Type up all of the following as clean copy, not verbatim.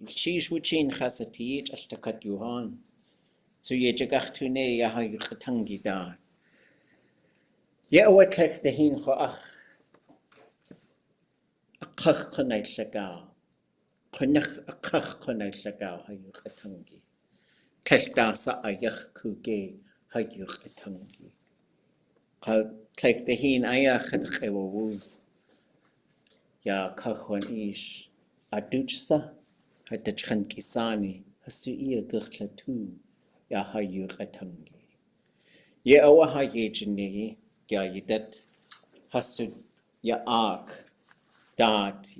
Sheesh wuchin khasati ashtakat yuhan. So ye jagachtune ya hay khatangi da. Ye awatlek the hin kho akh khanai shaka. Khanakh akh khanai shaka hay khatangi. Kashta sa ayakh kuge hay khatangi. Kal tlek the hin ayakh khatkhewus. Ya kakhon ish aduchsa hatachkhan kisani hastu iya gakhlatu ya hayu khatangi. Ye awa haye jini ya yidat hastu ya ak dat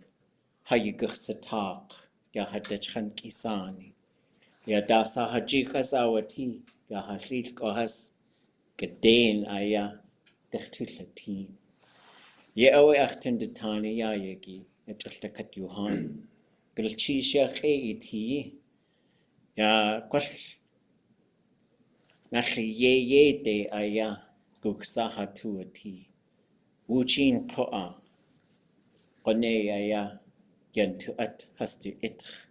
hayu gakhsatak ya hatachkhan kisani. Ya dasa haji khasawati ya hashil kohas gadain aya gakhtullati. Ye awa achtendetani ya yegi etaltakat yuhan. Gilchisha iti ya kwash nashi ye de aya guksaha tuati wuchin koa qone aya yantu at hastu itr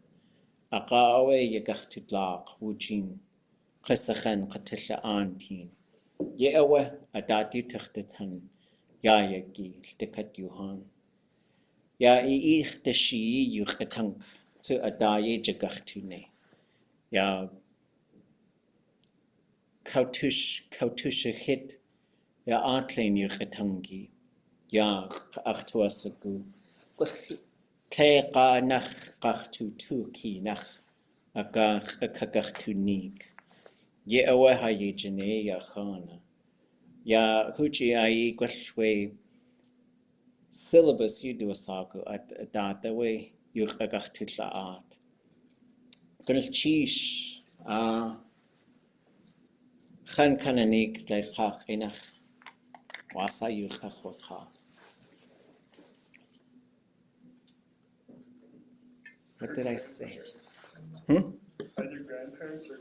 aqawe yagahtu tlaq wuchin qasakhan qatasha antin ye awa adati takhtathan ya yagi iltakat yuhan ya ikhtashi yuqatank to adaye jagahtune ya kautush hit ya atlen yuqatangi ya achtuasagu teqa nach qachtu tuki nach akagachtu nik ye awa haye jene ya khana ya huchi ai gwashwe syllabus you do a sagu at that way you agachtu laat gulchish khan kananik le khakh inach wasa you khakh. What did I say? Either grandparents or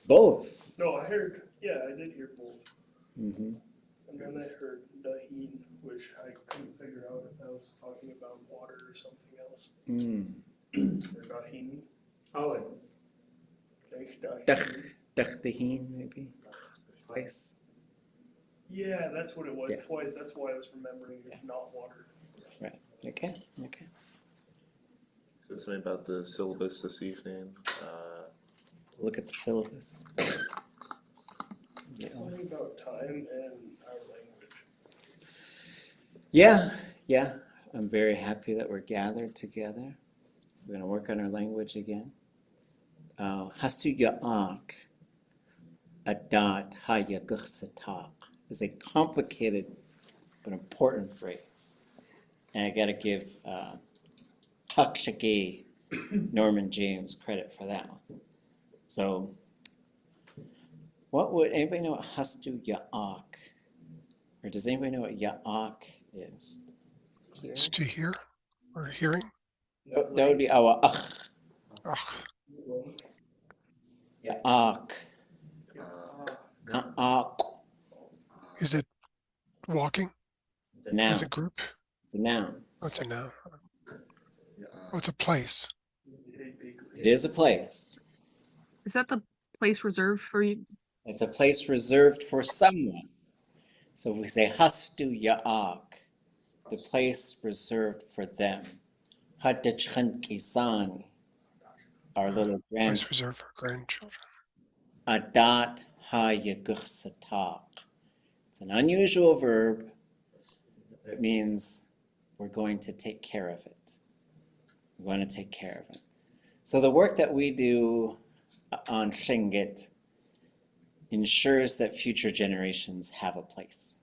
Both. No, I heard, I did hear both. Mm-hmm. And then I heard dahin, which I couldn't figure out if that was talking about water or something else. Or dahin. Oh, Dahin maybe. Twice. Yeah, that's what it was. Yeah. Twice. That's why I was remembering it's not water. Right. Okay. So something about the syllabus this evening. Look at the syllabus. Something about time and our language. Yeah. I'm very happy that we're gathered together. We're going to work on our language again. Hastu ya'ak adat haya guchsatak is a complicated but important phrase. And I got to give Takshage Norman James credit for that one. So, what would anybody know what hastu ya'ak? Or does anybody know what ya'ak is? It's to hear or hearing. That would be awa'ach. Ach, Ya'ak. is it walking It's a noun. as a group? It's a noun. Oh, it's a noun. Oh, it's a place. It is a place. Is that the place reserved for you? It's a place reserved for someone. So if we say hastu ya'ak, the place reserved for them. Hadachchan kisani, our little Place grandchildren. reserved for grandchildren. Adat hayaguchsatak. It's an unusual verb. It means we're going to take care of it. We're going to take care of it. So the work that we do on Shingit ensures that future generations have a place.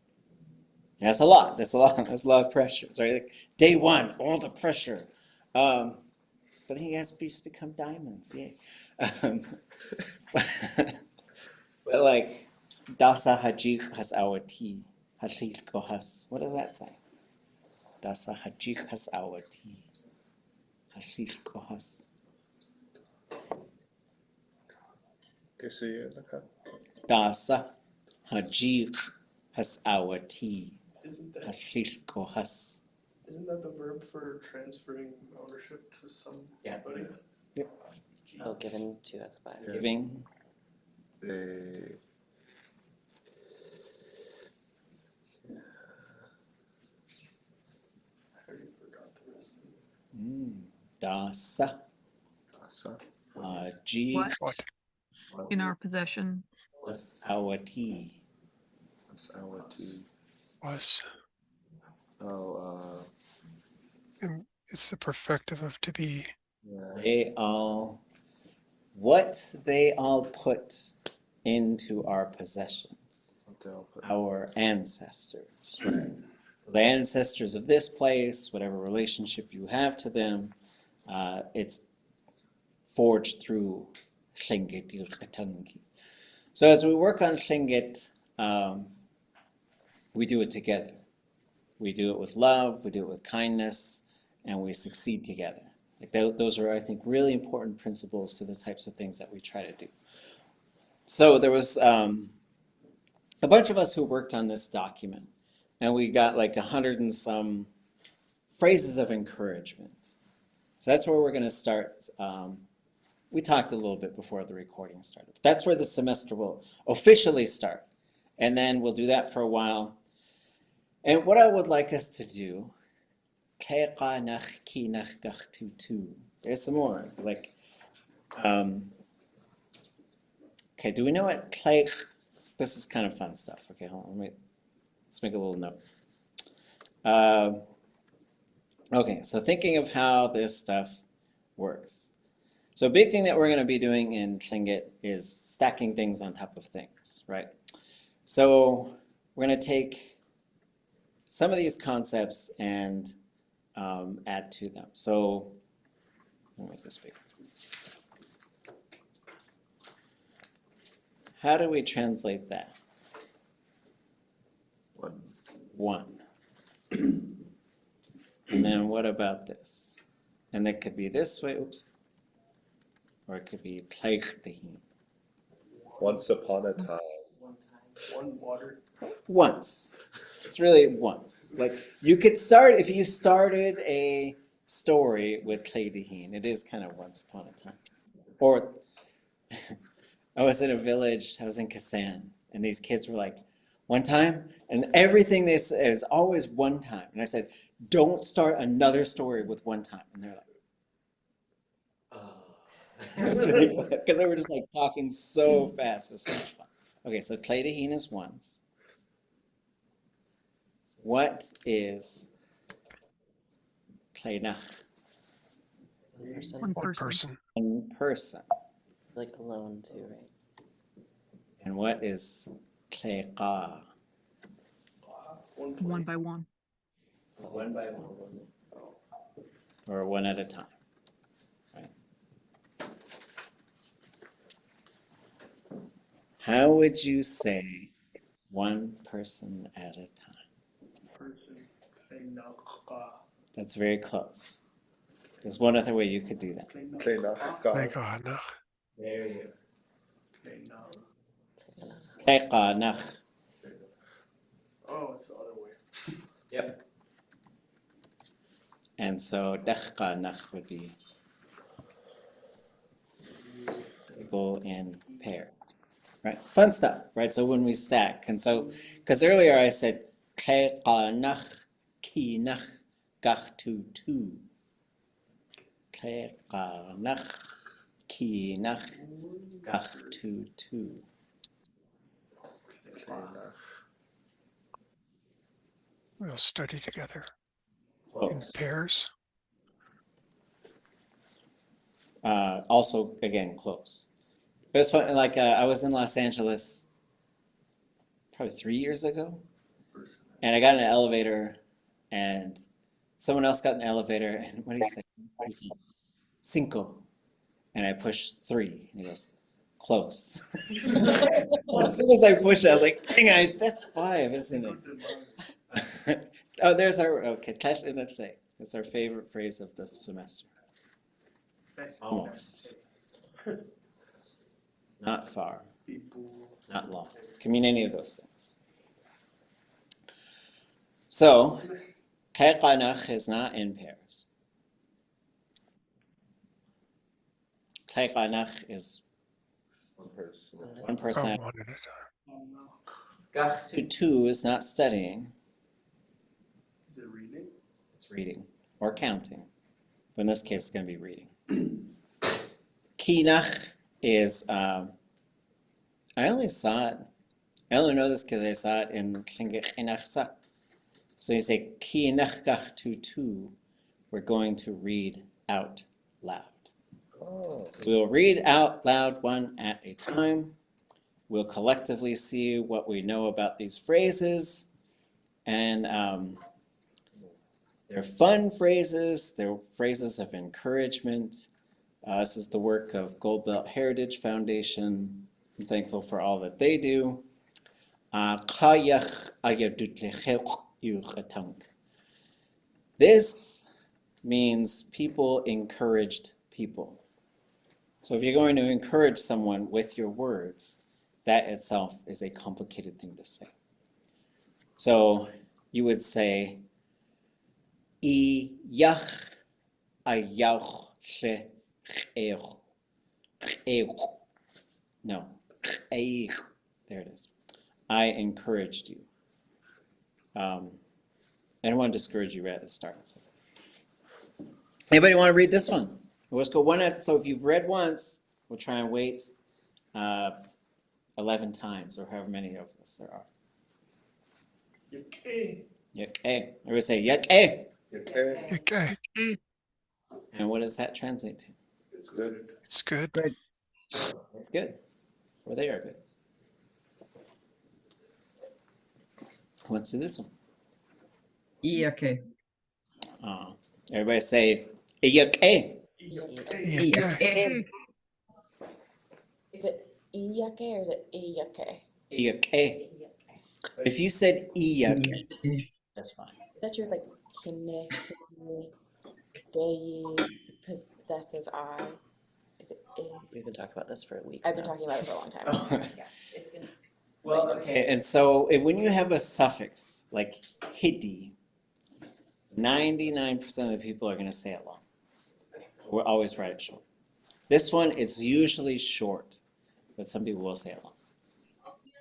And that's a lot. That's a lot of pressure. Right? Like day one, all the pressure. But then you guys just become diamonds. Yay. But like Dasa Hajik has our tea. Hajik kohas. What does that say? Dasa Hajik has our tea. Hajik kohas. Dasa Hajik has our tea. Hajik kohas. Isn't that the verb for transferring ownership to somebody? Oh, given to us by. Yeah. Giving. They. I already forgot the rest of it. Dasa. Asa. G. What What? in our possession? Awati. Asawati. Was. Oh, And it's the perfective of to be. yeah. What they all put into our possession. They'll put- Our ancestors. Right? So the ancestors of this place, whatever relationship you have to them, it's forged through Tlingit Yulkatangi. So as we work on Tlingit, we do it together. We do it with love, we do it with kindness, and we succeed together. Like those are, I think, really important principles to the types of things that we try to do. So there was a bunch of us who worked on this document, and we got like 100 and some phrases of encouragement. So that's where we're going to start. We talked a little bit before the recording started. That's where the semester will officially start. And then we'll do that for a while. And what I would like us to do, there's some more. Like, okay, do we know what this is kind of fun stuff. Okay, hold on, let's make a little note. Okay, so thinking of how this stuff works. So a big thing that we're going to be doing in Tlingit is stacking things on top of things, right? So we're going to take some of these concepts and add to them. So let me make this bigger. How do we translate that? One. And then what about this? And that could be this way, oops. Or it could be T'aawáḳ. Once upon a time. One water. Once. It's really once. Like you could start, if you started a story with T'aawáḳ, it is kind of once upon a time. Or I was in a village, I was in Kasan, and these kids were like, one time, and everything they said, it was always one time. And I said, don't start another story with one time. And they're like, it was really fun, because they were just like talking so fast. It was so much fun. Okay, so T'aawáḳ is once. What is T'aawáḳ? Person. One One person. One person. Like alone too, right? And what is T'aawáḳ? One by one. One by one. Or one at a time. Right? How would you say one person at a time? Person. That's very close. There's one other way you could do that. Leganach. There you go. T'aawáḳ. Oh, it's the other way. Yep. And so T'aawáḳ would be people in pairs. Right? Fun stuff, right? So when we stack, and so, because earlier I said T'aawáḳ, kinach, gachtu tu. T'aawáḳ, kinach, gachtu tu. We'll study together in Close. pairs. Also, again, close. But it's fun. Like I was in Los Angeles probably 3 years ago, and I got in an elevator, and someone else got in an elevator, and what did he say? He said, cinco. And I pushed 3, and he goes, close. As soon as I pushed it, I was like, dang, that's 5, isn't it? Oh, there's our, okay, that's our favorite phrase of the semester. Almost. Not far. Not long. Can mean any of those things. So, T'aawáḳ is not in pairs. T'aawáḳ is One person. one Oh, person. one at a time. Oh no. Gach to two is not studying, Is it reading? it's reading or counting. But in this case, it's going to be reading. Kinach is, I only know this because I saw it in Lingi. So you say kinach gach to two, we're going to read out loud. Oh. We'll read out loud one at a time. We'll collectively see what we know about these phrases. And they're fun phrases. They're phrases of encouragement. This is the work of Gold Belt Heritage Foundation. I'm thankful for all that they do. This means people encouraged people. So if you're going to encourage someone with your words, that itself is a complicated thing to say. So you would say, Iyach ayauch le. No, there it is. I encouraged you. I don't want to discourage you right at the start. So. Anybody want to read this one? Let's go one at. So if you've read once, we'll try and wait 11 times or however many of us there are. Okay. Yake. Everybody say yake. Okay. Okay, Okay. And what does that translate to? It's good. it's good. It's good. Or they are good. Who wants to do this one? Okay. Everybody say yake. Okay. Okay. Is it iyake or is it iyake? Yake. But if you said yake, that's fine. Is that your like hine, deyi, possessive I? Is it We've been talking about this for a week. I've been talking about it for a long time. Well, okay, and so when you have a suffix like hidi, 99% of the people are going to say it long. We'll always write it short. This one, it's usually short, but some people will say it long.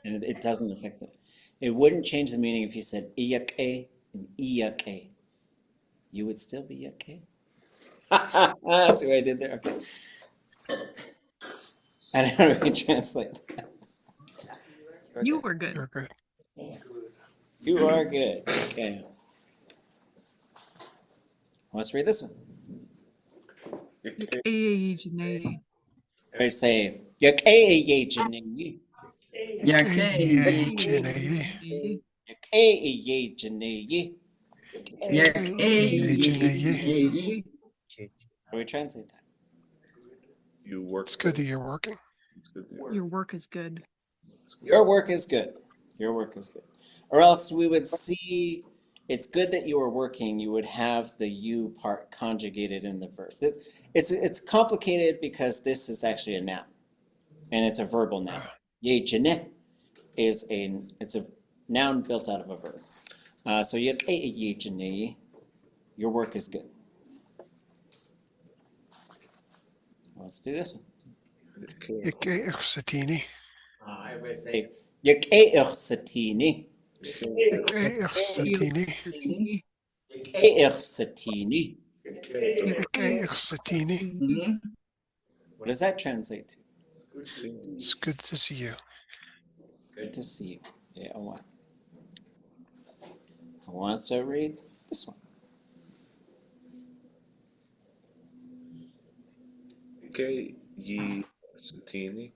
And it doesn't affect it. It wouldn't change the meaning if you said iyake and iyake. You would still be yake. That's what I did there. Okay. I don't know how to translate that. You were good. You're good. You are good. Okay. Let's read this one. Okay. Yake. Everybody say yake. Okay. How do we translate that? You work. It's good that you're working. It's good that you're Your work is good. Your work is good. Your work is good. Or else we would see it's good that you are working. You would have the you part conjugated in the verb. It's complicated because this is actually a noun, and it's a verbal noun. Yejene is it's a noun built out of a verb. So yejene, your work is good. Let's do this one. Okay, Satini. Everybody say yekeirsatini. Okay, Satini. Yekeirsatini. Okay, Satini. What does that translate to? It's good to see you. It's good to see you. Yeah, I want. Who wants to read this one? Okay. Ye Satini.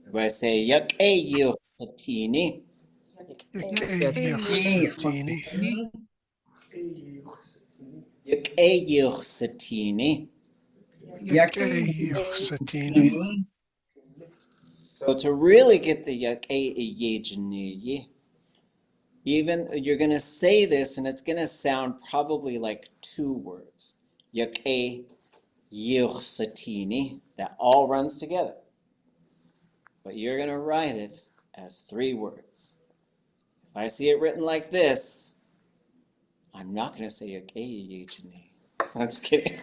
Everybody say yekeirsatini. Okay, Satini. Yekeirsatini. Okay, Satini. So to really get the yekeirsatini, even you're going to say this and it's going to sound probably like two words. Yekeirsatini. That all runs together. But you're going to write it as three words. If I see it written like this, I'm not going to say yakei. I'm just kidding.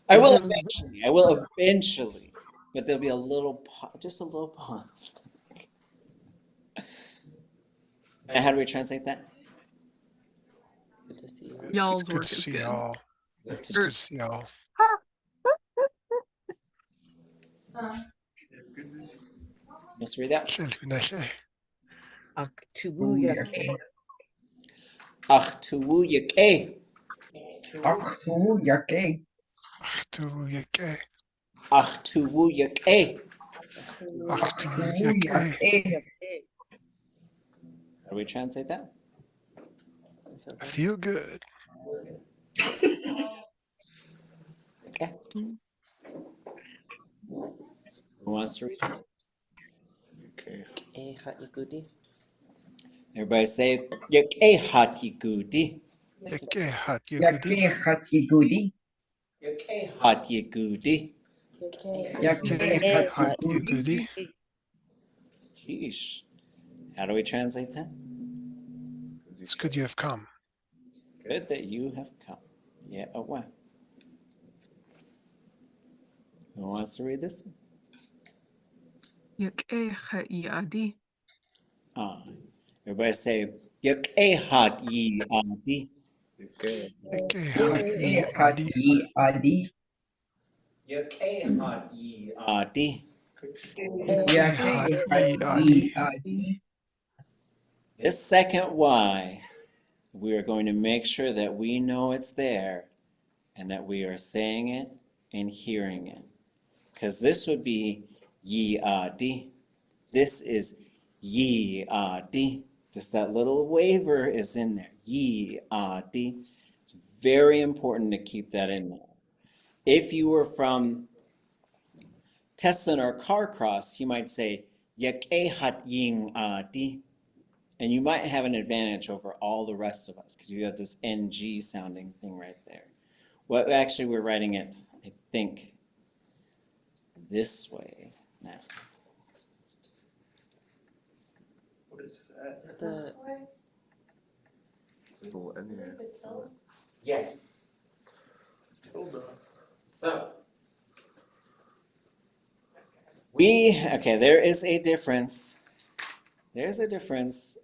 I will eventually. I will eventually. But there'll be a little, just a little pause. And how do we translate that? Good to see you. Y'all's Good work to is see good. y'all. Good It's good to see y'all. Let's read that. Yakei. Ach tu yakei. Ach, toe, yakei. Ach tu yakei. Ach tu yakei. Ach tu Toe, yakei. yakei. How do we translate that? I feel good. Okay. Who wants to read this? Okay. Eh, hot goody. Everybody say yakei hati gudi. Yakei hot yugudi. Yakei, hati goody. Yakei hati gudi. Yakei, Hot hati goody. yugudi. Sheesh. How do we translate that? It's good you have come. Good that you have come. Yeah, oh wow. Who wants to read this? Yakei ha'iyadi. Everybody say yakei hati adi. Okay. Yakei hot ye Yakei, adi. hati adi. Yakei hati adi. Yakei hot Yakei, ye adi. hati adi. This second Y, we are going to make sure that we know it's there and that we are saying it and hearing it. Because this would be ye adi. This is ye adi. Just that little waver is in there. Ye adi. It's very important to keep that in there. If you were from Tesla or Carcross, you might say yakei hat ying adi. And you might have an advantage over all the rest of us because you have this NG sounding thing right there. Well, actually, we're writing it, I think, this way now. What is that? The Oh, anyway. Yes. Tilde. So, there is a difference. There's a difference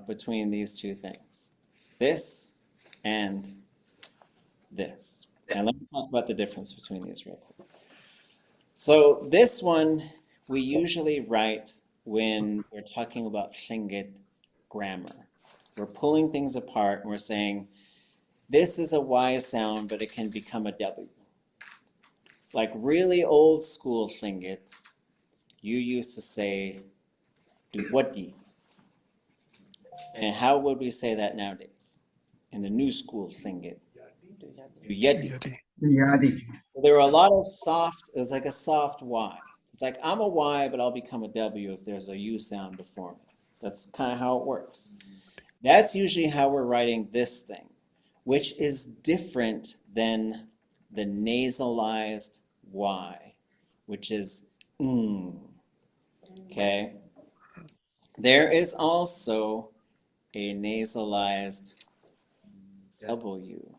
between these two things. This and this. And let's talk about the difference between these real quick. So this one we usually write when we're talking about Tlingit grammar. We're pulling things apart and we're saying, this is a Y sound, but it can become a W. Like really old school Tlingit, you used to say duwadi. And how would we say that nowadays? In the new school Tlingit, duyedi. Yadi. Yadi. So there are a lot of soft, it's like a soft Y. It's like I'm a Y, but I'll become a W if there's a U sound before me. That's kind of how it works. That's usually how we're writing this thing, which is different than the nasalized Y, which is okay? There is also a nasalized W,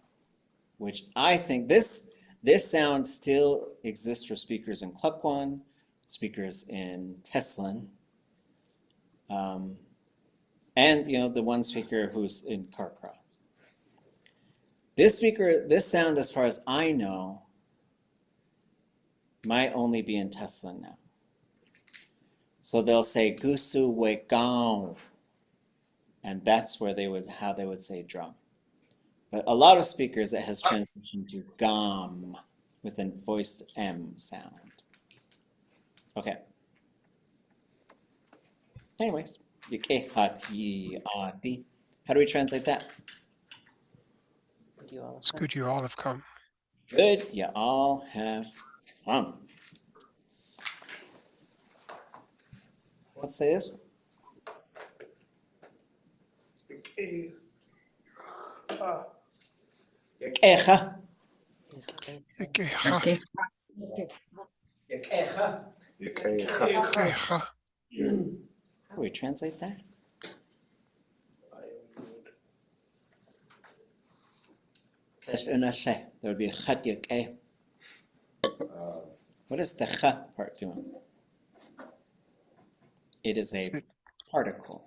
which I think this sound still exists for speakers in Klukwan, speakers in Teslan, and the one speaker who's in Carcross. This sound, as far as I know, might only be in Teslan now. So they'll say gusu wekao, and that's how they would say drum. But a lot of speakers, it has transitioned to gam with a voiced M sound. Okay. Anyways, yikehati adi. How do we translate that? you all It's good you all have come. Good, you all have fun. Let's say this one. Okay. Ah, Yakecha. Yakecha. Yakei. Yakecha. Okay. Yakecha. How do we translate that? I am good. That would be chat yakeh. What is the cha part doing? It is a Is it- particle.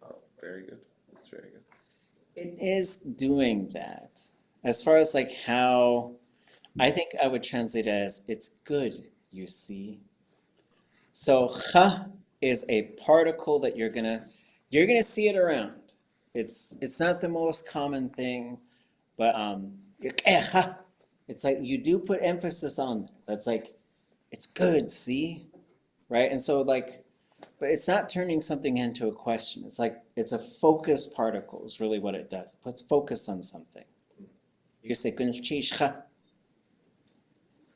Oh, very good. That's very good. It is doing that. As far as like how, I think I would translate it as it's good, you see. So cha is a particle that you're gonna see it around. It's not the most common thing, but it's like you do put emphasis on that. That's like it's good, see? Right? And so like, but it's not turning something into a question. It's like it's a focused particle is really what it does. It puts focus on something. You say "Kunchish."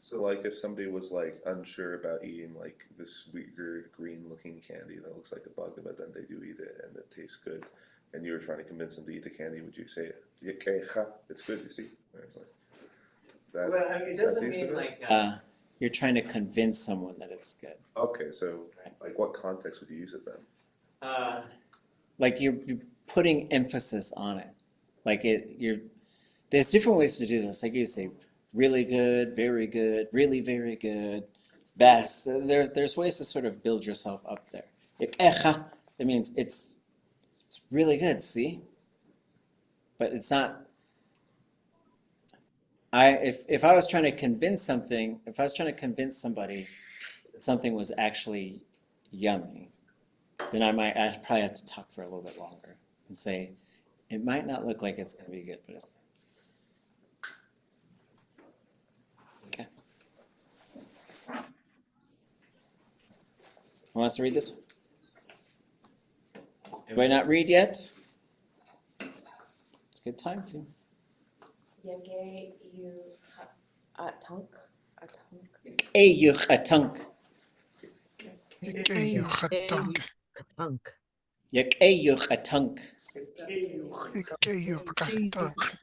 So like if somebody was like unsure about eating like this weird green looking candy that looks like a bug, but then they do eat it and it tastes good, and you were trying to convince them to eat the candy, would you say, "Okay, ha, it's good, you see"? Or it's like, that, Well, I mean, it is that doesn't the use of mean it? like you're trying to convince someone that it's good. Okay, so like what context would you use it then? Like you're putting emphasis on it. Like there's different ways to do this. Like you say, really good, very good, best. There's ways to sort of build yourself up there. That means it's really good, see? But it's not. If I was trying to convince something, if I was trying to convince somebody that something was actually yummy, then I'd probably have to talk for a little bit longer and say, it might not look like it's going to be good, but it's okay. Who wants to read this one? Anybody not read yet? It's a good time to. Yage you atunk. Eyuch atunk. Ikeyuch atunk. Yak eyuch atunk. Ikeyuch atunk.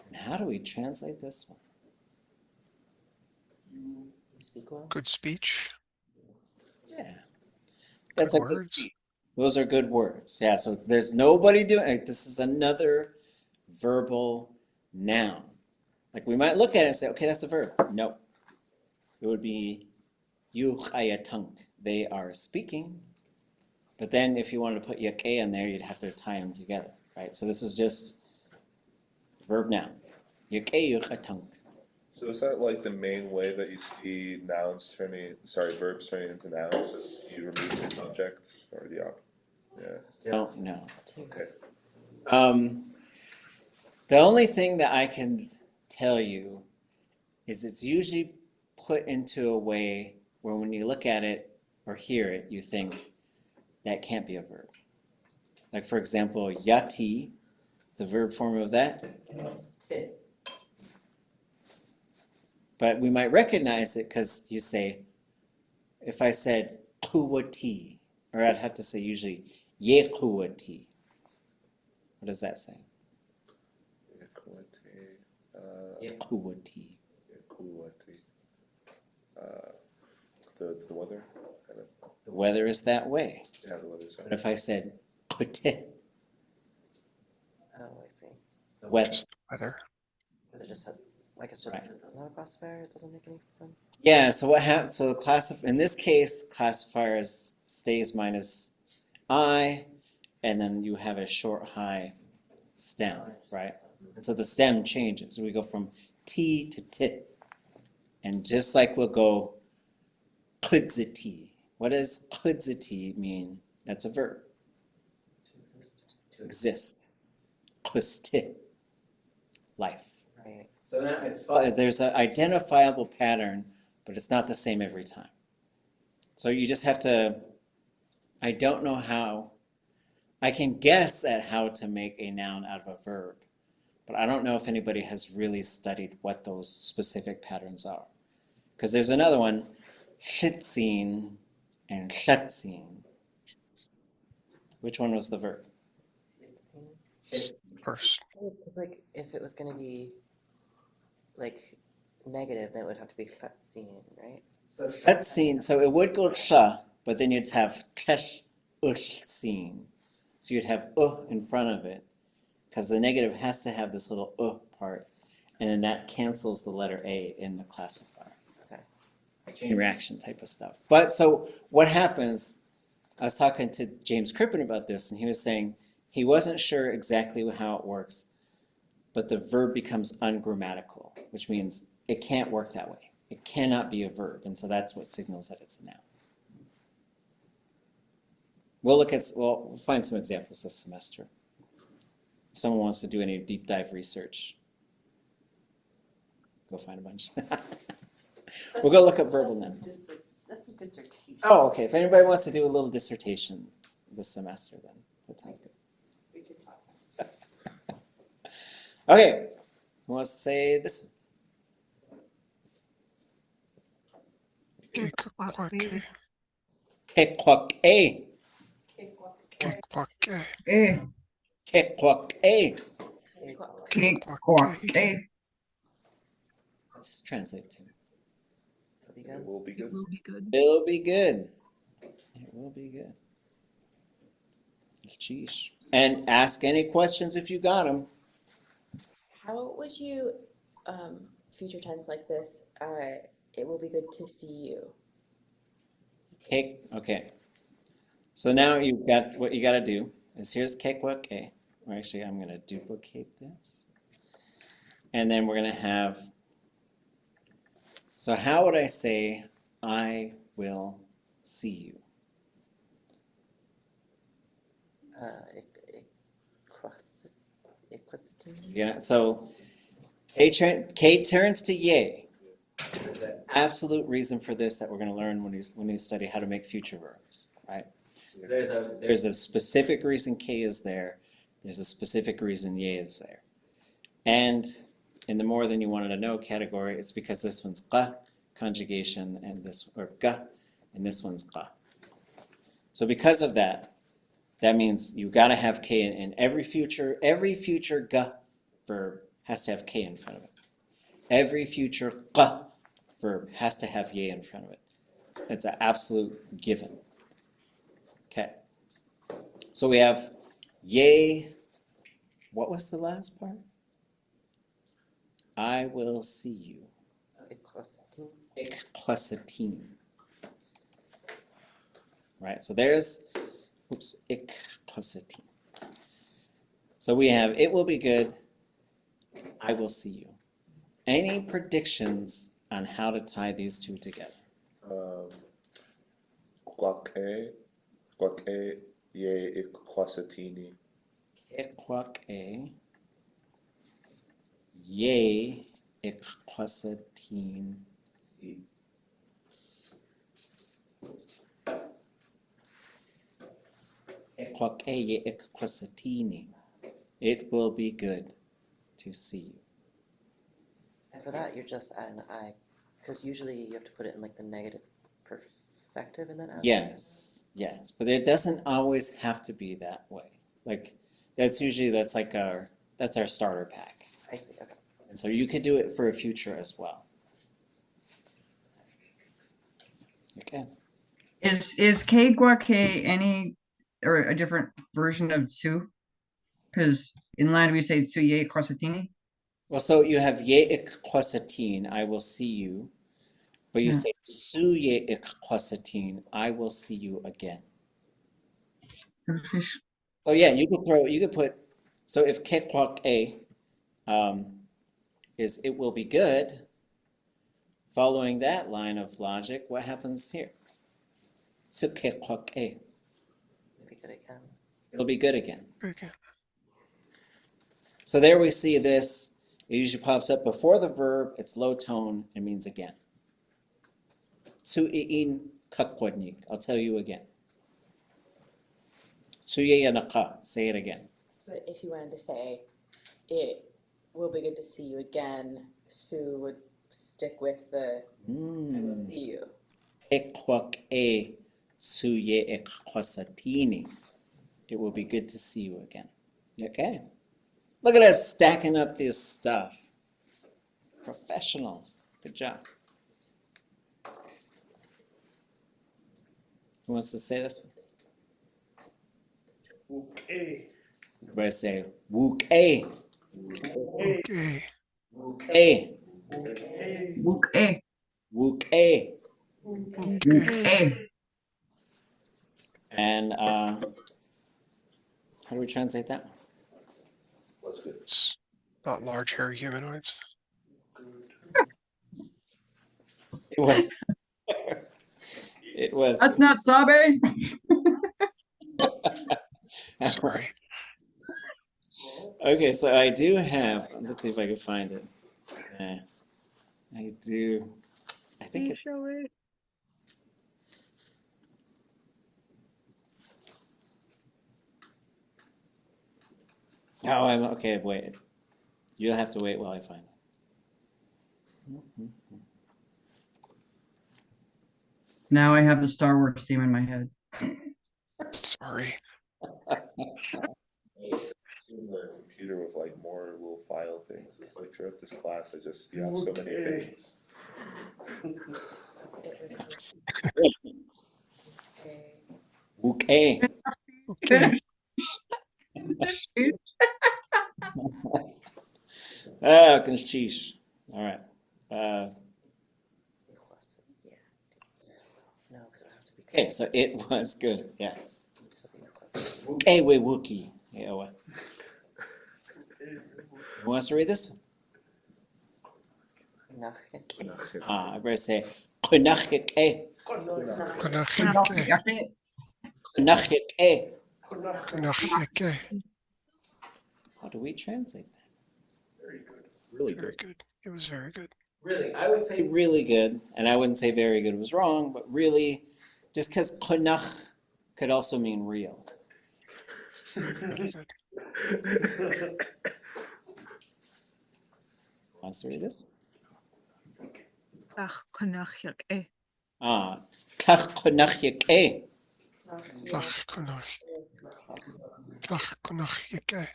And how do we translate this one? Speak well. Good speech. Yeah. That's Good a good words. speech. Those are good words. Yeah, so there's nobody doing this is another verbal noun. Like we might look at it and say, okay, that's a verb. No. It would be yuchayatunk. They are speaking. But then if you wanted to put yake in there, you'd have to tie them together, right? So this is just verb noun. Yake yuchatunk. So is that like the main way that you see verbs turning into nouns? Is you remove the subject or the op? Yeah. Don't know. Okay. The only thing that I can tell you is it's usually put into a way where when you look at it or hear it, you think that can't be a verb. Like for example, yati, the verb form of that is tit. But we might recognize it because you say, if I said kuwati, or I'd have to say usually yekuwati. What does that say? Yekuwati. The weather? The weather is that way. Yeah, the weather's But if I said kute, Oh, I see. the weather. Just the weather. Does it just have, like it's just Right. it doesn't have a classifier? It doesn't make any sense. Yeah, so what happens, so in this case, classifier stays minus I, and then you have a short high stem, right? So the stem changes. We go from T to tit. And just like we'll go kudziti. What does kudziti mean? That's a verb. To exist. Kustit. Life. Right. So there's an identifiable pattern, but it's not the same every time. So you just have to, I don't know how, I can guess at how to make a noun out of a verb, but I don't know if anybody has really studied what those specific patterns are. Because there's another one, shitzin and shatzin. Which one was the verb? First. It's like if it was going to be like negative, then it would have to be chatzin, right? So shatzin, so it would go sha, but then you'd have tesh ushtzin. So you'd have in front of it, because the negative has to have this little part, and then that cancels the letter A in the classifier. Okay. Chain reaction type of stuff. But so what happens, I was talking to James Crippen about this, and he was saying he wasn't sure exactly how it works, but the verb becomes ungrammatical, which means it can't work that way. It cannot be a verb, and so that's what signals that it's a noun. We'll find some examples this semester. If someone wants to do any deep dive research, go find a bunch. We'll go look up verbal nouns. That's a dissertation. Oh, okay. If anybody wants to do a little dissertation this semester, then that sounds good. We could talk about this. Okay, who wants to say this one? Kekwaké. Kekwak-e. Kekwaké. Kekwak-e. Kekwaké. What's this translate to? That'll be It good. will be It good. will be good. It'll be good. It will be good. Sheesh. And ask any questions if you got them. How would you, future tense like this, it will be good to see you? Okay. So now you've got what you got to do is here's kekwak-e. Or actually, I'm going to duplicate this. And then we're going to have, so how would I say, I will see you? Yeah, so K turns to yay. There's an absolute reason for this that we're going to learn when we study how to make future verbs, right? There's a specific reason K is there. There's a specific reason yay is there. And in the more than you wanted to know category, it's because this one's qa conjugation and this or ga and this one's qa. So because of that, that means you've got to have K in every future ga verb has to have K in front of it. Every future qa verb has to have yay in front of it. It's an absolute given. Okay. So we have yay. What was the last part? I will see you. Ikqasatin. Right, so there's, ikqasatin. So we have, it will be good, I will see you. Any predictions on how to tie these two together? Quaque ye ikwasatini. Kekwak-e, ye ikqasatin. Kekwak-e ye ikqasatini. It will be good to see you. And for that, you're just adding the I, because usually you have to put it in like the negative perfective and then add. Yes, but it doesn't always have to be that way. Like that's our starter pack. I see. Okay. And so you could do it for a future as well. Okay. Is Kekwaké any or a different version of tsu? Because in Latin we say tsu ye kwasatini. Well, so you have ye ikqasatin, I will see you, but you Yeah. say su ye ikqasatin, I will see you again. So yeah, you could put, so if kekwak-e is it will be good, following that line of logic, what happens here? So kekwak-e, Maybe good again. it'll be good again. Okay. So there we see this, it usually pops up before the verb, it's low tone, it means again. Tsu'iin kakwadnik, I'll tell you again. Tsuyeyanaka, say it again. But if you wanted to say, it will be good to see you again, Sue would stick with the, I will see you. Kekwak-e tsuye ikwasatini. It will be good to see you again. Okay. Look at us stacking up this stuff. Professionals. Good job. Who wants to say this one? Okay. Everybody say wook-a. Okay. Wook-a. Book A. Wook-a. Book Okay. A. And how do we translate that? That's good. It's not large hairy humanoids. It was. It was. That's not Sabe. Sorry. Okay, so I do have. Let's see if I can find it. I do. I think it's. show it. Oh, I'm okay. Wait, you'll have to wait while I find it. Now I have the Star Wars theme in my head. Sorry. The computer with like more little file things. It's like throughout this class, I just you have so many things. It was Okay. Okay. Ah, sheesh. All right. Requested, yeah. No, because it would have to be. Okay, so it was good. Yes. Just be requested. Okay, wait, Wookie. Yeah, what? Who wants to read this? Nachke. I better say kunachike. Kunachike. Kunachike. Kunachike. How do we translate that? Very good. Really Very good. good. It was very good. Really, I would say really good, and I wouldn't say very good was wrong, but really, just because kunach could also mean real. Very good. Wants to read this? Ach, kunachyak, eh. Kach kunachike. Tlach kunach. Tlach kunachike.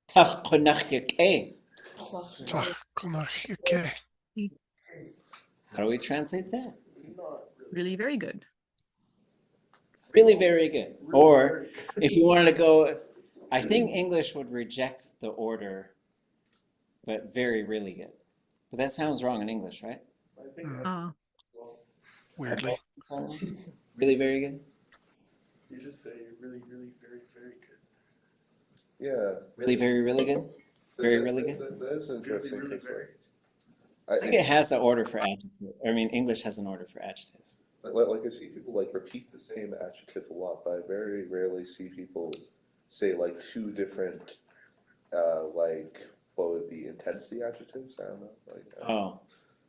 Kach kunachike. Tlach kunachike. How do we translate that? Really very good. Really very good. Or if you wanted to go, I think English would reject the order, but very, really good. But that sounds wrong in English, right? I think Weirdly. Really very good? you just say really, really, very, very good. Yeah. Really very, really good? Very, really good? That is interesting Really, really, because very. I think it has an order for adjectives. I mean, English has an order for adjectives. like I see people like repeat the same adjective a lot, but I very rarely see people say like two different like what would be intensity adjectives? I don't know. Like Oh,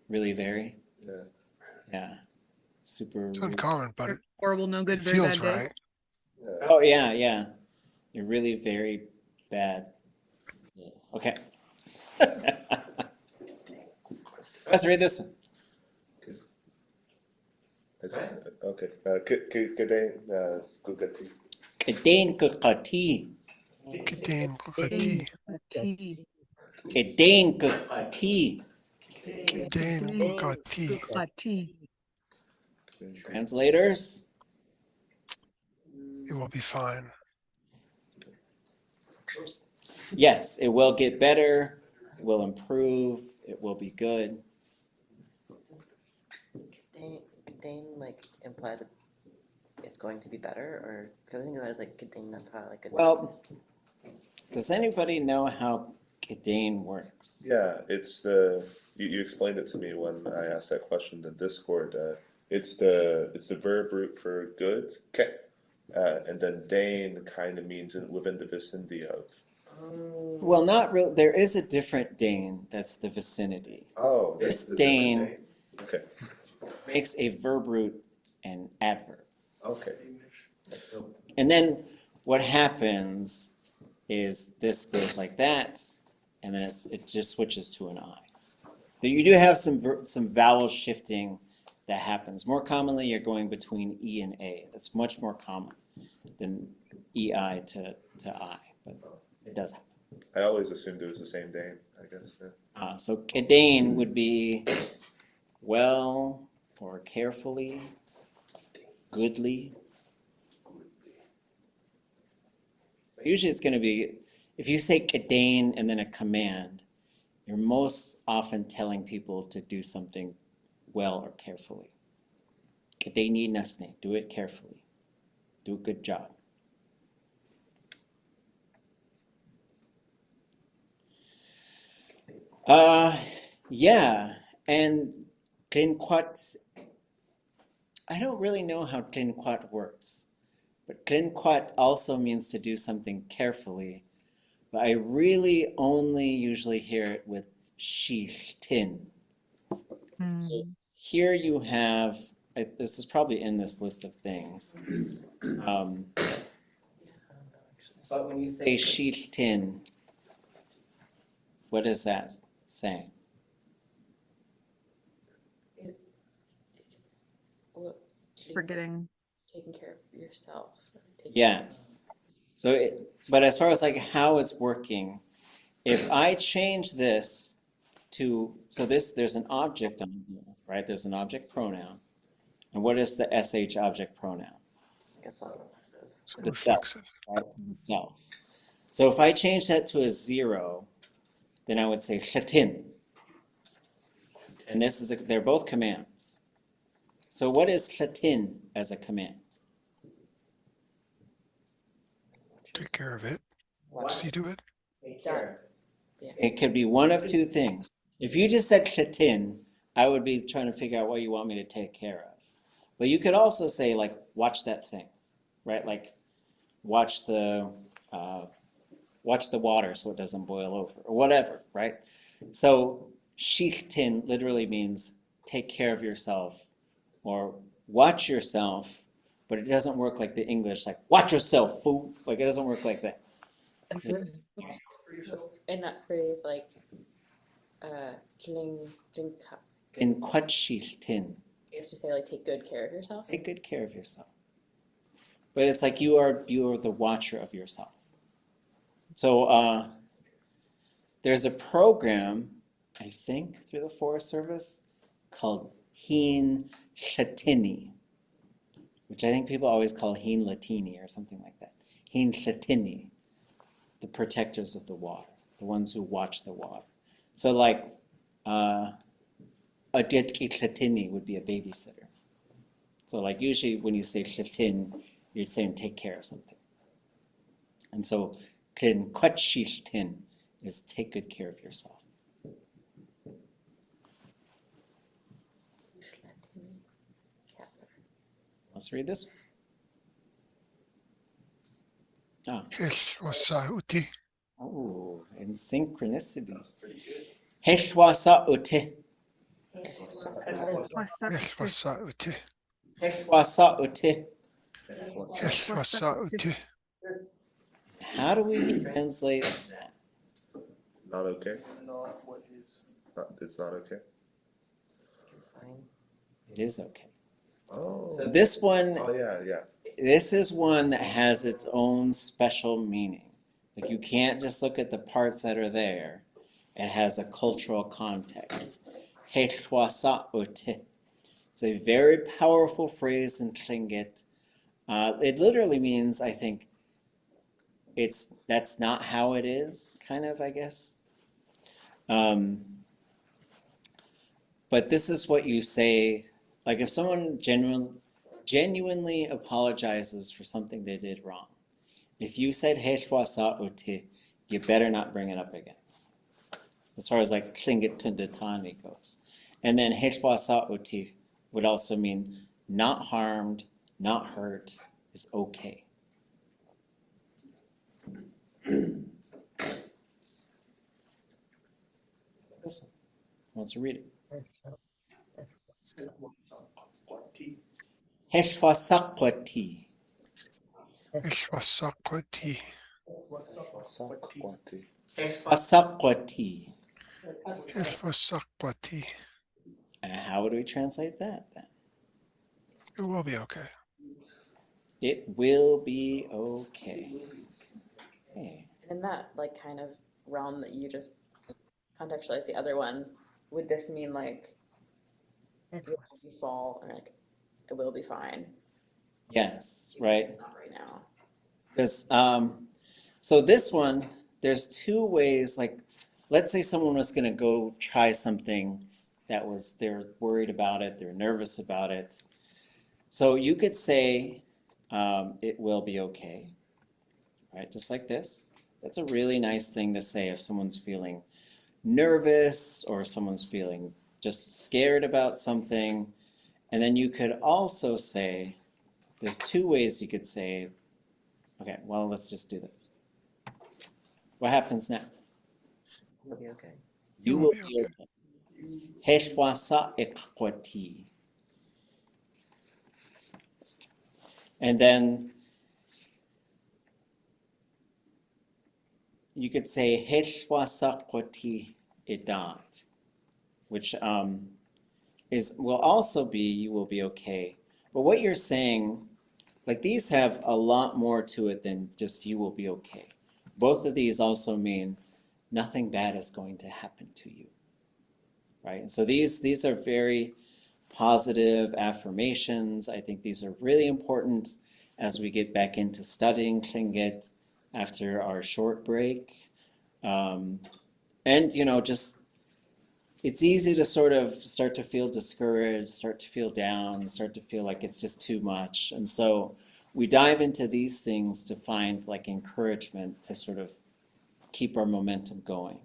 really very? yeah. Yeah. Super. It's uncommon, but it Horrible, no good, very feels bad day. right. Yeah. Oh, yeah, yeah. You're really very bad. Yeah. Okay. Let's read this one. Okay. Kadain Gugati. Kedain kukati. Kitain kukati. Tea. Kedain kukati. Kitain kukati. Tea. Translators? It will be fine. Yes, it will get better. It will improve. It will be good. Contain like imply that it's going to be better, or because I think that is like contain nata like. Well, does anybody know how Kedain works? Yeah, it's the you explained it to me when I asked that question in Discord. It's the verb root for good, okay, and then Dane kind of means within the vicinity of. Well, not real. There is a different Dane that's the vicinity. Oh, This is a different Dane Okay. makes a verb root an adverb. Okay. And then what happens is this goes like that, and then it just switches to an I. So you do have some vowel shifting that happens. More commonly, you're going between E and A. That's much more common than EI to I, but it does happen. I always assumed it was the same Dane, I guess. Yeah. So kedain would be well or carefully, goodly. Usually it's going to be, if you say kedain and then a command, you're most often telling people to do something well or carefully. Kedaini nasne, do it carefully. Do a good job. Yeah, and Tlinquat, I don't really know how Tlinquat works, but Tlinquat also means to do something carefully, but I really only usually hear it with Shishtin. So here you have, this is probably in this list of things. But when you say Shishtin, what is that saying? Well, Forgetting. taking care of yourself. Yes. So, but as far as like how it's working, if I change this to, so there's an object on here, right? There's an object pronoun. And what is the SH object pronoun? I guess I'll reflexive. It's The self, reflexive. right? To the self. So if I change that to a 0, then I would say shatin. And this is, they're both commands. So what is shatin as a command? Take care of it. What? See to it. Done. Yeah. It could be one of two things. If you just said shatin, I would be trying to figure out what you want me to take care of. But you could also say, like, watch that thing, right? Like, watch the water so it doesn't boil over, or whatever, right? So shiltin literally means take care of yourself or watch yourself, but it doesn't work like the English, like watch yourself, fool. Like it doesn't work like that. In that phrase, like, kling, In quatshiltin, you have to say, like, take good care of yourself. take good care of yourself. But it's like you are the watcher of yourself. So there's a program, I think, through the Forest Service called Heen Shatini, which I think people always call Heen Latini or something like that. Heen Shatini, the protectors of the water, the ones who watch the water. So like a Detki Shatini would be a babysitter. So like usually when you say Shatin, you're saying take care of something. And so Klin Kwatshishtin is take good care of yourself. Let's read this. Heshwasauti. Oh, in synchronicity. Heshwasa ute. Heshwasauti. Heshwasa ute. Heshwasauti. How do we translate that? Not okay? Not what is. It's not okay? It's fine. It is okay. Oh. So this one, Oh, yeah. this is one that has its own special meaning. Like you can't just look at the parts that are there. It has a cultural context. Heshwasa ute. It's a very powerful phrase in Tlingit. It literally means, I think, that's not how it is, kind of, I guess. But this is what you say, like if someone genuinely apologizes for something they did wrong, if you said Heshwasa uti, you better not bring it up again. As far as like Tlingit Tundetani goes. And then Heshwasa uti would also mean not harmed, not hurt is okay. This one. Who wants to read it? Heshwasakwati. Heshwasauti. Heshwasakwati. Heshwasauti. And how would we translate that then? It will be okay. It will be okay. Okay. In that, like, kind of realm that you just contextualize the other one, would this mean, like, you fall and, like, it will be fine? Yes, right. It's not right now. Because So this one, there's two ways, like, let's say someone was going to go try something that was, they're worried about it, they're nervous about it. So you could say, it will be okay, right? Just like this. That's a really nice thing to say if someone's feeling nervous or someone's feeling just scared about something. And then you could also say, there's two ways you could say, okay, well, let's just do this. What happens now? It'll be okay. You will be okay. Heshwasa ikwati. And then you could say Heshwasa kwati idat, which will also be you will be okay. But what you're saying, like these have a lot more to it than just you will be okay. Both of these also mean nothing bad is going to happen to you, right? And so these are very positive affirmations. I think these are really important as we get back into studying Tlingit after our short break. And, just it's easy to sort of start to feel discouraged, start to feel down, start to feel like it's just too much. And so we dive into these things to find like encouragement to sort of keep our momentum going.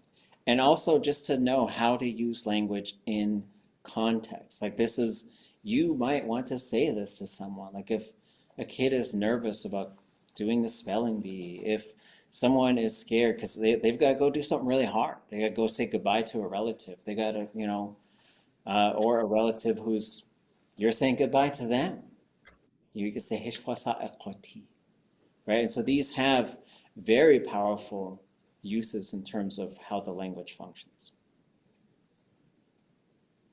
And also just to know how to use language in context. Like this is, you might want to say this to someone. Like if a kid is nervous about doing the spelling bee, if someone is scared because they've got to go do something really hard. They got to go say goodbye to a relative. They got to, or a relative who's, you're saying goodbye to them. You can say, right? And so these have very powerful uses in terms of how the language functions.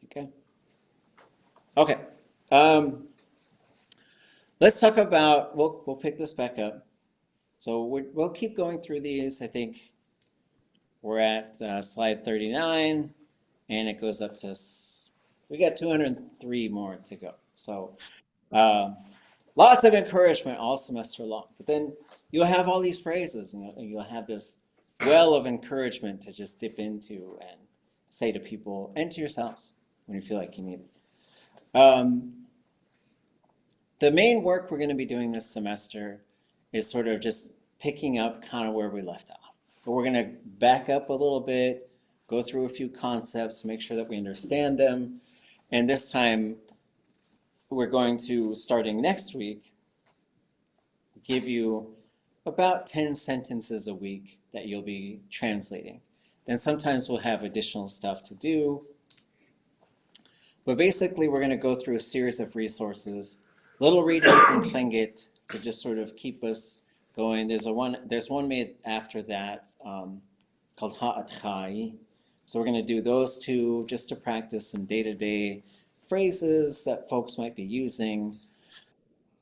Okay. Okay. Let's talk about, we'll pick this back up. So we'll keep going through these. I think we're at slide 39, and it goes up to, we got 203 more to go. So lots of encouragement all semester long. But then you'll have all these phrases, and you'll have this well of encouragement to just dip into and say to people and to yourselves when you feel like you need it. The main work we're going to be doing this semester is sort of just picking up kind of where we left off. But we're going to back up a little bit, go through a few concepts, make sure that we understand them. And this time, we're going to, starting next week, give you about 10 sentences a week that you'll be translating. Then sometimes we'll have additional stuff to do. But basically, we're going to go through a series of resources, little readings in Tlingit to just sort of keep us going. There's one made after that called Ha'atchai. So we're going to do those two just to practice some day-to-day phrases that folks might be using.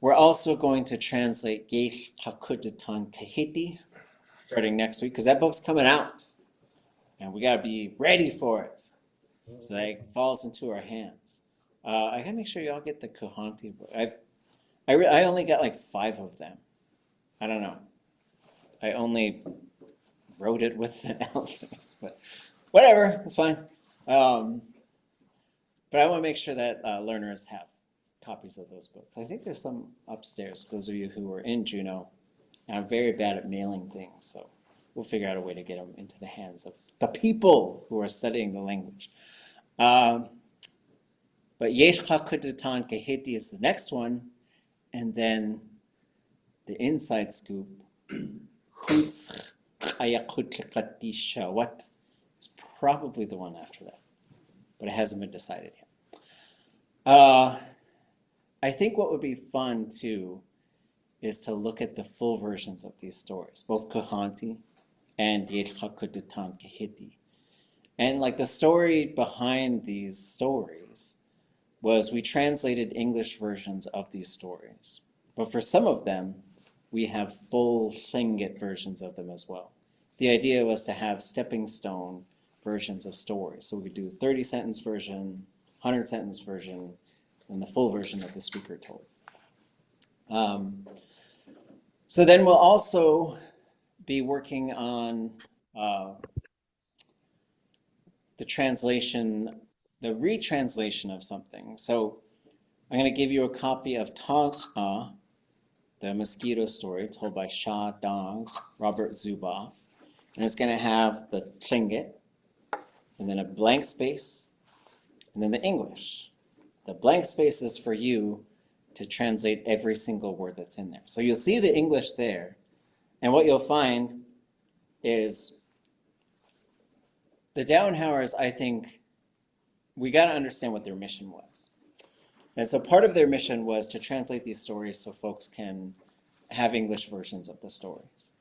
We're also going to translate Yesh Hakudatan Kahiti starting next week because that book's coming out and we got to be ready for it so that it falls into our hands. I got to make sure y'all get the Kuhanti book. I only got like 5 of them. I don't know. I only wrote it with the elders, but whatever, it's fine. But I want to make sure that learners have copies of those books. I think there's some upstairs, those of you who are in Juneau. And I'm very bad at mailing things, so we'll figure out a way to get them into the hands of the people who are studying the language. But Yesh Kudatan Kehiti is the next one, and then the inside scoop, Chutz Ayakut Shawat, is probably the one after that, but it hasn't been decided yet. I think what would be fun too is to look at the full versions of these stories, both Kuhanti and Yesh Kudatan Kehiti. And like the story behind these stories was we translated English versions of these stories. But for some of them, we have full Tlingit versions of them as well. The idea was to have stepping stone versions of stories. So we could do 30-sentence version, 100-sentence version, and the full version that the speaker told. So then we'll also be working on the translation, the retranslation of something. So I'm going to give you a copy of T'aawáḳ, the mosquito story told by Shah Dong, Robert Zuboff. And it's going to have the Tlingit, and then a blank space, and then the English. The blank space is for you to translate every single word that's in there. So you'll see the English there, and what you'll find is the Downhowers, I think, we got to understand what their mission was. And so part of their mission was to translate these stories so folks can have English versions of the stories.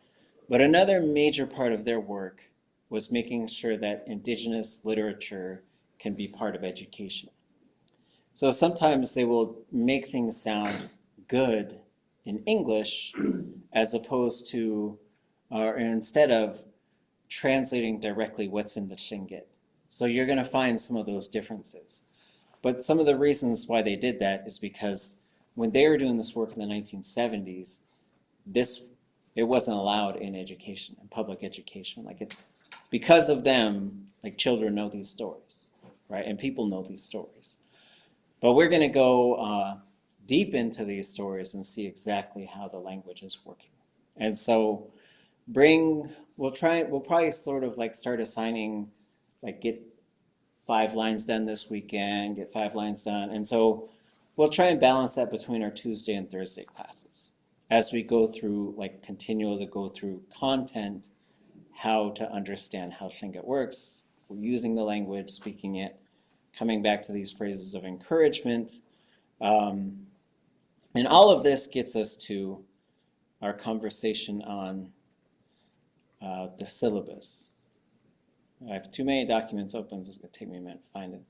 But another major part of their work was making sure that indigenous literature can be part of education. So sometimes they will make things sound good in English as opposed to, or instead of translating directly what's in the Tlingit. So you're going to find some of those differences. But some of the reasons why they did that is because when they were doing this work in the 1970s, it wasn't allowed in education, in public education. Like, it's because of them, like, children know these stories, right? And people know these stories. But we're going to go deep into these stories and see exactly how the language is working. And so we'll probably sort of like start assigning, like, get 5 lines done this weekend, get 5 lines done. And so we'll try and balance that between our Tuesday and Thursday classes as we go through, like, continually go through content, how to understand how Tlingit works. We're using the language, speaking it, coming back to these phrases of encouragement. And all of this gets us to our conversation on the syllabus. I have too many documents open, so it's going to take me a minute to find it.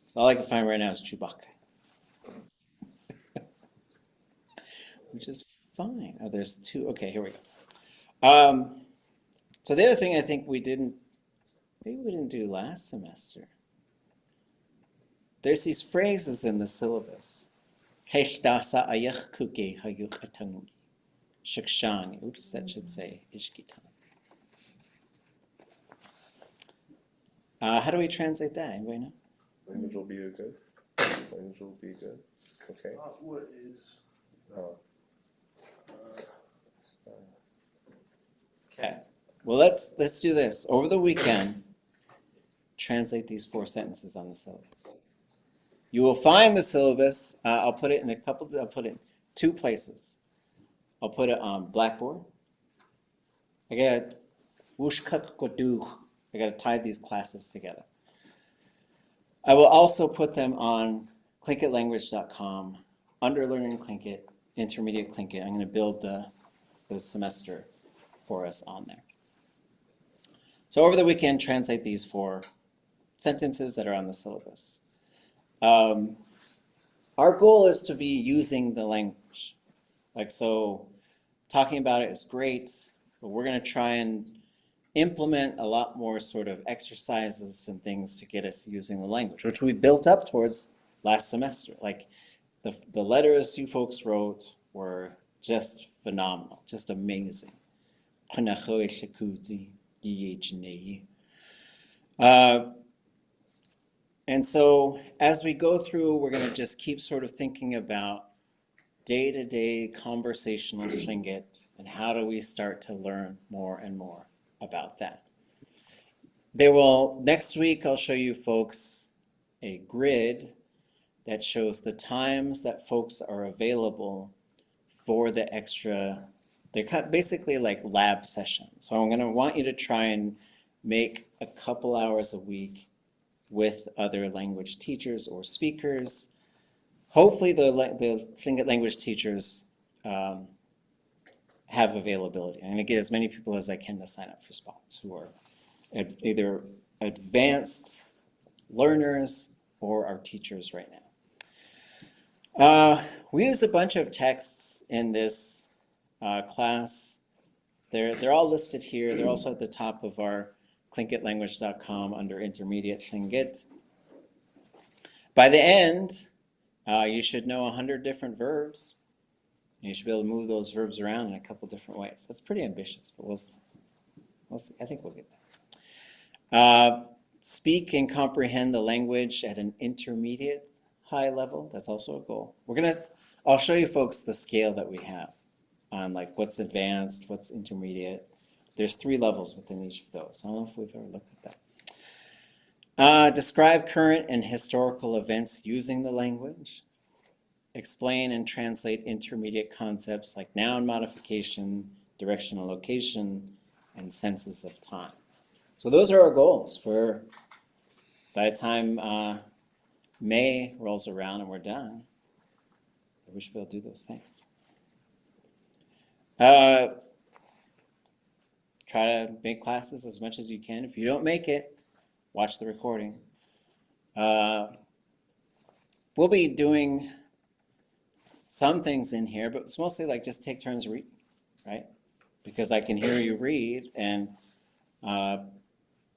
So all I can find right now is Chewbacca, which is fine. Oh, there's 2. Okay, here we go. So the other thing I think maybe we didn't do last semester. There's these phrases in the syllabus. Hechtasa ayach kuke hayuk atangi. Shikshang. Oops, that should say ishkitan. How do we translate that? Anybody know? Language will be good. Language will be good. Okay. What is, Oh. Okay. Well, let's do this. Over the weekend, translate these 4 sentences on the syllabus. You will find the syllabus. I'll put it in I'll put it in 2 places. I'll put it on Blackboard. I got to tie these classes together. I will also put them on clinkitlanguage.com, under Learning Tlingit, Intermediate Tlingit. I'm going to build the semester for us on there. So over the weekend, translate these 4 sentences that are on the syllabus. Our goal is to be using the language. Like, so talking about it is great, but we're going to try and implement a lot more sort of exercises and things to get us using the language, which we built up towards last semester. Like, the letters you folks wrote were just phenomenal, just amazing. And so as we go through, we're going to just keep sort of thinking about day-to-day conversational Tlingit and how do we start to learn more and more about that. Next week, I'll show you folks a grid that shows the times that folks are available for the extra, they're basically like lab sessions. So I'm going to want you to try and make a couple hours a week with other language teachers or speakers. Hopefully the Tlingit language teachers have availability. I'm going to get as many people as I can to sign up for spots who are either advanced learners or are teachers right now. We use a bunch of texts in this class. They're all listed here. They're also at the top of our clinkitlanguage.com under Intermediate Tlingit. By the end, you should know 100 different verbs. You should be able to move those verbs around in a couple different ways. That's pretty ambitious, but We'll see. I think we'll get there. Speak and comprehend the language at an intermediate high level. That's also a goal. I'll show you folks the scale that we have on like what's advanced, what's intermediate. There's 3 levels within each of those. I don't know if we've ever looked at that. Describe current and historical events using the language. Explain and translate intermediate concepts like noun modification, directional location, and senses of time. So those are our goals for by the time May rolls around and we're done. We should be able to do those things. Try to make classes as much as you can. If you don't make it, watch the recording. We'll be doing some things in here, but it's mostly like just take turns reading, right? Because I can hear you read, and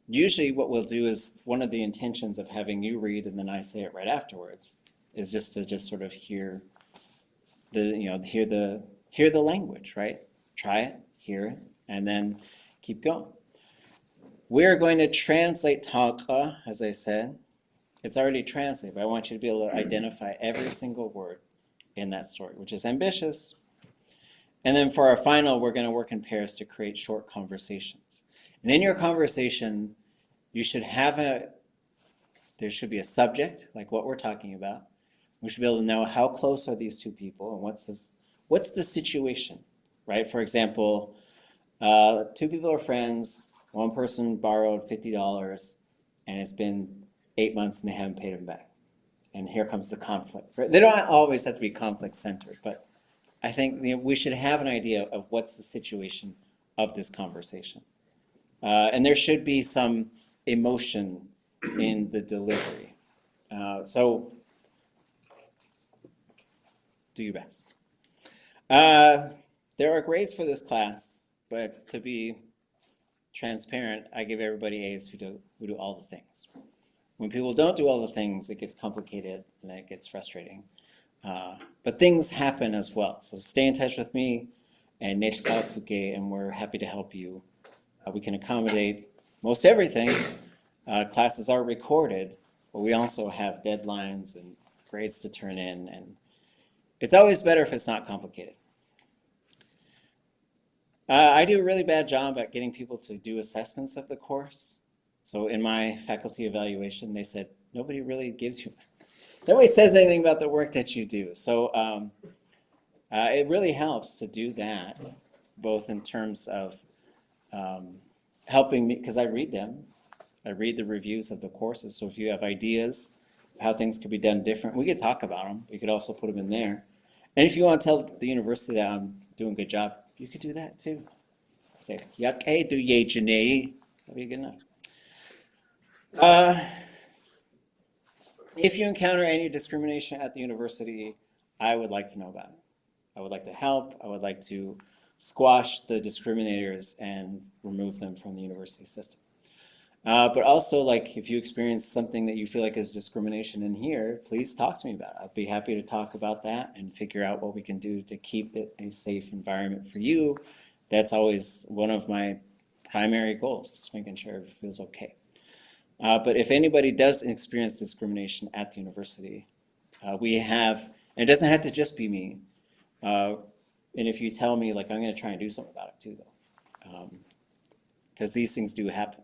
usually what we'll do is one of the intentions of having you read and then I say it right afterwards is just to sort of hear the language, right? Try it, hear it, and then keep going. We're going to translate T'aawáḳ, as I said. It's already translated, but I want you to be able to identify every single word in that story, which is ambitious. And then for our final, we're going to work in pairs to create short conversations. And in your conversation, there should be a subject, like what we're talking about. We should be able to know how close are these 2 people and what's the situation, right? For example, 2 people are friends, one person borrowed $50 and it's been 8 months and they haven't paid him back. And here comes the conflict. Right? They don't always have to be conflict centered, but I think we should have an idea of what's the situation of this conversation. And there should be some emotion in the delivery. So do your best. There are grades for this class, but to be transparent, I give everybody A's who do all the things. When people don't do all the things, it gets complicated and it gets frustrating. But things happen as well. So stay in touch with me and T'aawáḳ, and we're happy to help you. We can accommodate most everything. Classes are recorded, but we also have deadlines and grades to turn in, and it's always better if it's not complicated. I do a really bad job at getting people to do assessments of the course. So in my faculty evaluation, they said, nobody says anything about the work that you do. So it really helps to do that, both in terms of helping me, because I read them. I read the reviews of the courses. So if you have ideas how things could be done different, we could talk about them. We could also put them in there. And if you want to tell the university that I'm doing a good job, you could do that too. Say, "Yake do ye jane." That'd be good enough. If you encounter any discrimination at the university, I would like to know about it. I would like to help. I would like to squash the discriminators and remove them from the university system. But also, like, if you experience something that you feel like is discrimination in here, please talk to me about it. I'd be happy to talk about that and figure out what we can do to keep it a safe environment for you. That's always one of my primary goals, is making sure it feels okay. But if anybody does experience discrimination at the university, we have, and it doesn't have to just be me, and if you tell me, like, I'm going to try and do something about it too, though, because these things do happen.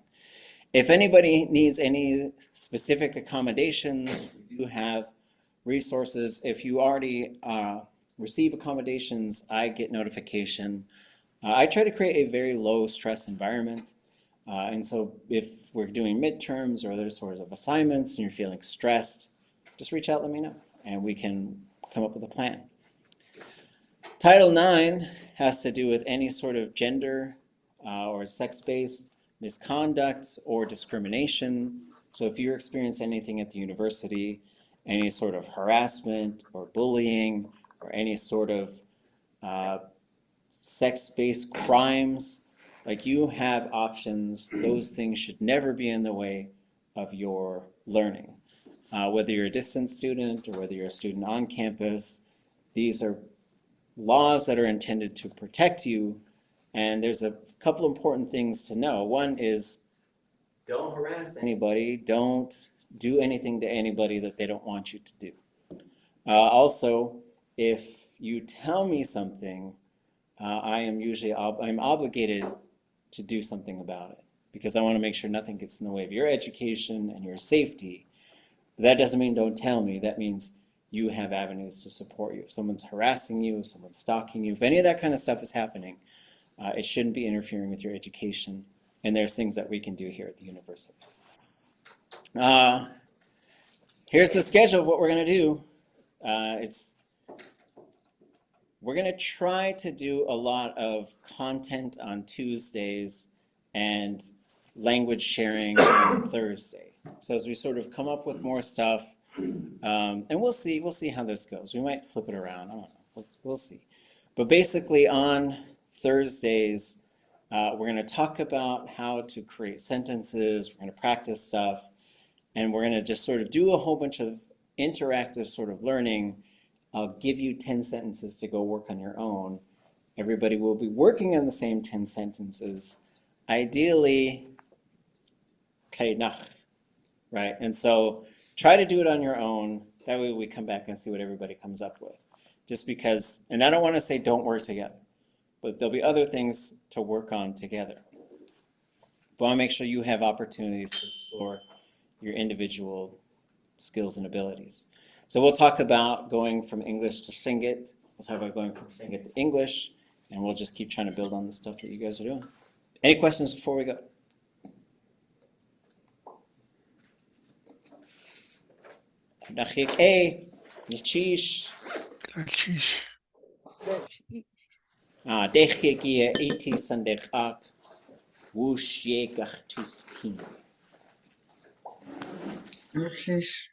If anybody needs any specific accommodations, we do have resources. If you already receive accommodations, I get notification. I try to create a very low stress environment. And so if we're doing midterms or other sorts of assignments and you're feeling stressed, just reach out, let me know, and we can come up with a plan. Title IX has to do with any sort of gender or sex-based misconduct or discrimination. So if you experience anything at the university, any sort of harassment or bullying or any sort of sex-based crimes, like, you have options. Those things should never be in the way of your learning. Whether you're a distant student or whether you're a student on campus, these are laws that are intended to protect you And there's a couple important things to know. One is don't harass anybody. Don't do anything to anybody that they don't want you to do. Also, if you tell me something, I'm obligated to do something about it because I want to make sure nothing gets in the way of your education and your safety. But that doesn't mean don't tell me. That means you have avenues to support you. If someone's harassing you, if someone's stalking you, if any of that kind of stuff is happening, it shouldn't be interfering with your education. And there's things that we can do here at the university. Here's the schedule of what we're going to do. We're going to try to do a lot of content on Tuesdays and language sharing on Thursday. So as we sort of come up with more stuff, and we'll see how this goes. We might flip it around. I don't know. We'll see. But basically on Thursdays, we're going to talk about how to create sentences. We're going to practice stuff. And we're going to just sort of do a whole bunch of interactive sort of learning. I'll give you 10 sentences to go work on your own. Everybody will be working on the same 10 sentences. Ideally, right? And so try to do it on your own. That way we come back and see what everybody comes up with. Just because, and I don't want to say don't work together, but there'll be other things to work on together. But I want to make sure you have opportunities to explore your individual skills and abilities. So we'll talk about going from English to Tlingit. We'll talk about going from Tlingit to English, and we'll just keep trying to build on the stuff that you guys are doing. Any questions before we go? Nichish. Sheesh. Dechigia eti sandechak. Wush yegach tustin. Sheesh.